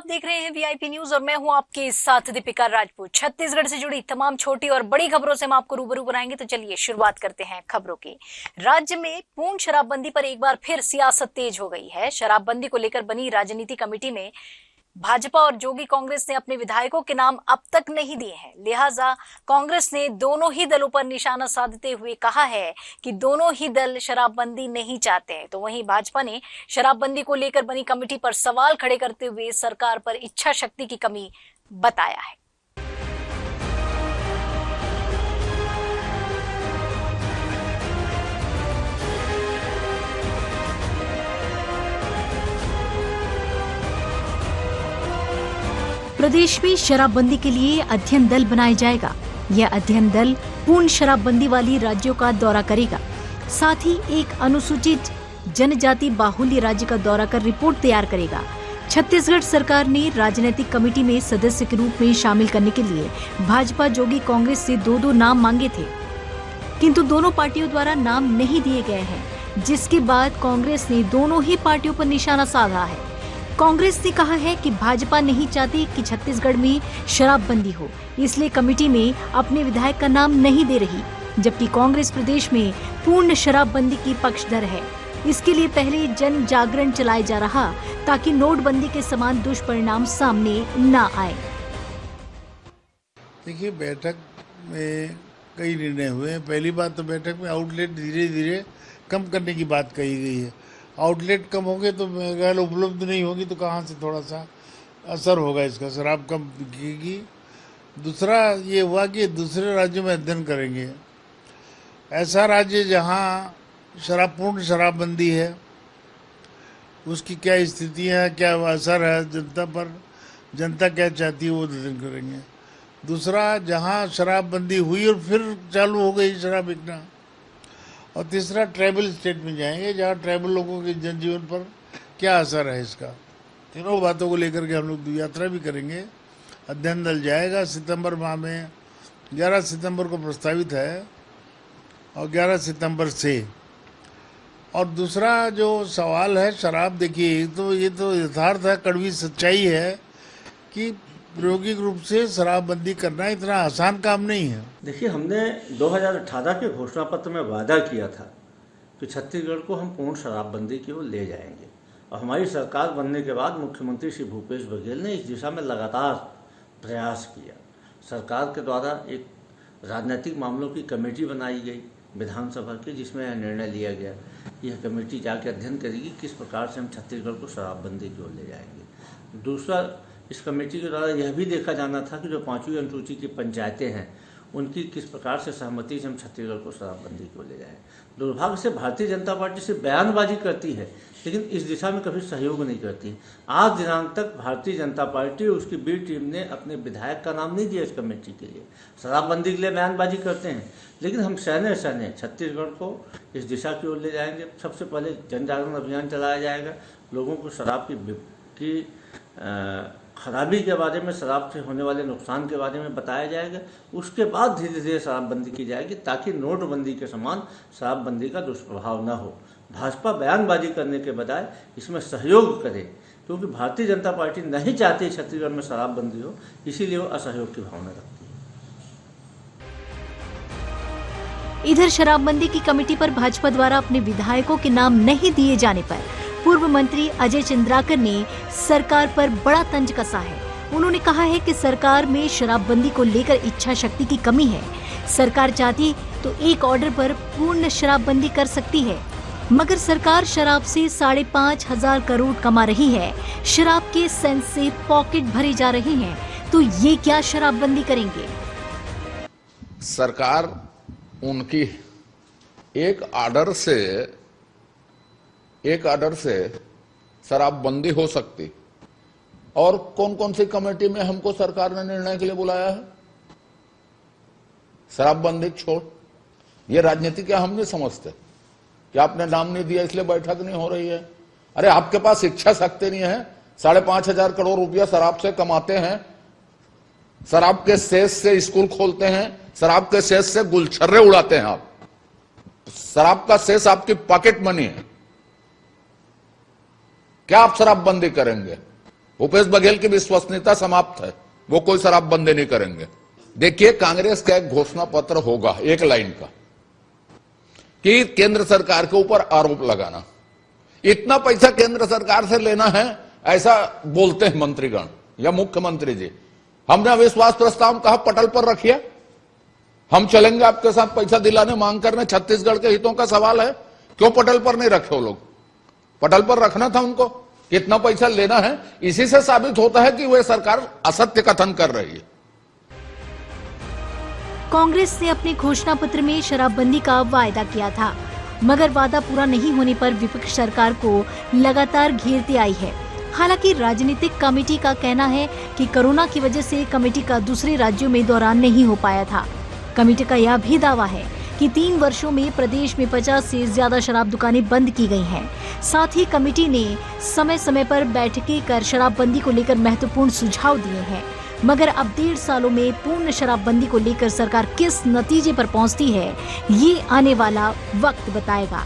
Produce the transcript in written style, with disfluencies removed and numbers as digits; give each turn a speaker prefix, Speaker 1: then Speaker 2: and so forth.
Speaker 1: देख रहे हैं वीआईपी न्यूज और मैं हूं आपके साथ दीपिका राजपूत। छत्तीसगढ़ से जुड़ी तमाम छोटी और बड़ी खबरों से हम आपको रूबरू बनाएंगे। तो चलिए शुरुआत करते हैं खबरों की। राज्य में पूर्ण शराबबंदी पर एक बार फिर सियासत तेज हो गई है। शराबबंदी को लेकर बनी राजनीति कमेटी में भाजपा और जोगी कांग्रेस ने अपने विधायकों के नाम अब तक नहीं दिए हैं। लिहाजा कांग्रेस ने दोनों ही दलों पर निशाना साधते हुए कहा है कि दोनों ही दल शराबबंदी नहीं चाहते हैं। तो वहीं भाजपा ने शराबबंदी को लेकर बनी कमेटी पर सवाल खड़े करते हुए सरकार पर इच्छा शक्ति की कमी बताया है। प्रदेश में शराबबंदी के लिए अध्ययन दल बनाया जाएगा। यह अध्ययन दल पूर्ण शराबबंदी वाली राज्यों का दौरा करेगा। साथ ही एक अनुसूचित जनजाति बाहुल्य राज्य का दौरा कर रिपोर्ट तैयार करेगा। छत्तीसगढ़ सरकार ने राजनीतिक कमेटी में सदस्य के रूप में शामिल करने के लिए भाजपा जोगी कांग्रेस से दो नाम मांगे थे, किंतु दोनों पार्टियों द्वारा नाम नहीं दिए गए हैं, जिसके बाद कांग्रेस ने दोनों ही पार्टियों पर निशाना साधा है। कांग्रेस ने कहा है कि भाजपा नहीं चाहती कि छत्तीसगढ़ में शराबबंदी हो, इसलिए कमेटी में अपने विधायक का नाम नहीं दे रही, जबकि कांग्रेस प्रदेश में पूर्ण शराबबंदी की पक्षधर है। इसके लिए पहले जन जागरण चलाया जा रहा ताकि नोटबंदी के समान दुष्परिणाम सामने न आए।
Speaker 2: देखिए, बैठक में कई निर्णय हुए हैं। पहली बात तो बैठक में आउटलेट धीरे धीरे कम करने की बात कही गई है। आउटलेट कम होंगे तो महंगाई उपलब्ध नहीं होगी तो कहाँ से थोड़ा सा असर होगा इसका, शराब कम बिकेगी। दूसरा ये हुआ कि दूसरे राज्यों में अध्ययन करेंगे। ऐसा राज्य जहाँ पूर्ण शराबबंदी है, उसकी क्या स्थितियाँ हैं, क्या असर है जनता पर, जनता क्या चाहती है, वो अध्ययन करेंगे। दूसरा, जहाँ शराबबंदी हुई और फिर चालू हो गई शराब बिकना। और तीसरा, ट्राइबल स्टेट में जाएंगे जहाँ ट्राइबल लोगों के जनजीवन पर क्या असर है इसका। तीनों बातों को लेकर के हम लोग यात्रा भी करेंगे। अध्ययन दल जाएगा सितंबर माह में, 11 सितंबर को प्रस्तावित है और 11 सितंबर से। और दूसरा जो सवाल है शराब, देखिए ये तो यथार्थ है, कड़वी सच्चाई है कि प्रायोगिक रूप से शराबबंदी करना इतना आसान काम नहीं है।
Speaker 3: देखिए, हमने 2018 के घोषणा पत्र में वादा किया था कि छत्तीसगढ़ को हम पूर्ण शराबबंदी की ओर ले जाएंगे, और हमारी सरकार बनने के बाद मुख्यमंत्री श्री भूपेश बघेल ने इस दिशा में लगातार प्रयास किया। सरकार के द्वारा एक राजनीतिक मामलों की कमेटी बनाई गई विधानसभा की, जिसमें यह निर्णय लिया गया। यह कमेटी जाकर अध्ययन करेगी किस प्रकार से हम छत्तीसगढ़ को शराबबंदी की ओर ले जाएंगे। दूसरा, इस कमेटी के द्वारा यह भी देखा जाना था कि जो 5वीं अनुसूची की पंचायतें हैं, उनकी किस प्रकार से सहमति से हम छत्तीसगढ़ को शराबबंदी को ले जाएं। दुर्भाग्य से भारतीय जनता पार्टी सिर्फ बयानबाजी करती है, लेकिन इस दिशा में कभी सहयोग नहीं करती। आज दिनांक तक भारतीय जनता पार्टी और उसकी बी टीम ने अपने विधायक का नाम नहीं दिया इस कमेटी के लिए। शराबबंदी के लिए बयानबाजी करते हैं, लेकिन हम सहने छत्तीसगढ़ को इस दिशा की ओर ले जाएंगे। सबसे पहले जन जागरण अभियान चलाया जाएगा, लोगों को शराब की खराबी के बारे में, शराब से होने वाले नुकसान के बारे में बताया जाएगा। उसके बाद धीरे धीरे शराबबंदी की जाएगी ताकि नोटबंदी के समान शराबबंदी का दुष्प्रभाव न हो। भाजपा बयानबाजी करने के बजाय इसमें सहयोग करे, क्योंकि भारतीय जनता पार्टी नहीं चाहती छत्तीसगढ़ में शराबबंदी हो, इसीलिए वो असहयोग की भावना रखती है।
Speaker 1: इधर शराबबंदी की कमेटी पर भाजपा द्वारा अपने विधायकों के नाम नहीं दिए जाने पर पूर्व मंत्री अजय चंद्राकर ने सरकार पर बड़ा तंज कसा है। उन्होंने कहा है कि सरकार में शराबबंदी को लेकर इच्छा शक्ति की कमी है। सरकार चाहती तो एक ऑर्डर पर पूर्ण शराबबंदी कर सकती है, मगर सरकार शराब से 5,500 करोड़ कमा रही है। शराब के सेंस से पॉकेट भरे जा रहे हैं, तो ये क्या शराबबंदी करेंगे?
Speaker 4: सरकार उनकी एक आर्डर से शराबबंदी हो सकती। और कौन कौन सी कमेटी में हमको सरकार ने निर्णय के लिए बुलाया है? शराबबंदी छोड़, ये राजनीति क्या हम नहीं समझते कि आपने नाम नहीं दिया इसलिए बैठक नहीं हो रही है? अरे आपके पास इच्छा शक्ति नहीं है। 5,500 करोड़ रुपया शराब से कमाते हैं, शराब के सेस से स्कूल खोलते हैं, शराब के सेस से गुलछर्रे उड़ाते हैं। आप शराब का सेस आपकी पॉकेट मनी है। क्या आप शराबबंदी करेंगे? भूपेश बघेल की विश्वसनीयता समाप्त है, वो कोई शराबबंदी नहीं करेंगे। देखिए, कांग्रेस का एक घोषणा पत्र होगा एक लाइन का कि केंद्र सरकार के ऊपर आरोप लगाना, इतना पैसा केंद्र सरकार से लेना है, ऐसा बोलते हैं मंत्रीगण या मुख्यमंत्री जी। हमने अविश्वास प्रस्ताव कहा पटल पर रखिए, हम चलेंगे आपके साथ पैसा दिलाने मांग करने, छत्तीसगढ़ के हितों का सवाल है, क्यों पटल पर नहीं रखे वो लोग? पटल पर रखना था उनको, कितना पैसा लेना है। इसी से साबित होता है कि वह सरकार असत्य कथन कर रही है।
Speaker 1: कांग्रेस ने अपने घोषणा पत्र में शराबबंदी का वायदा किया था, मगर वादा पूरा नहीं होने पर विपक्ष सरकार को लगातार घेरती आई है। हालांकि राजनीतिक कमेटी का कहना है कि कोरोना की वजह से कमेटी का दूसरे राज्यों में दौरा नहीं हो पाया था। कमेटी का यह भी दावा है कि 3 वर्षों में प्रदेश में 50 से ज्यादा शराब दुकानें बंद की गई हैं। साथ ही कमेटी ने समय समय पर बैठकें कर शराबबंदी को लेकर महत्वपूर्ण सुझाव दिए हैं, मगर अब 1.5 सालों में पूर्ण शराबबंदी को लेकर सरकार किस नतीजे पर पहुंचती है, ये आने वाला वक्त बताएगा।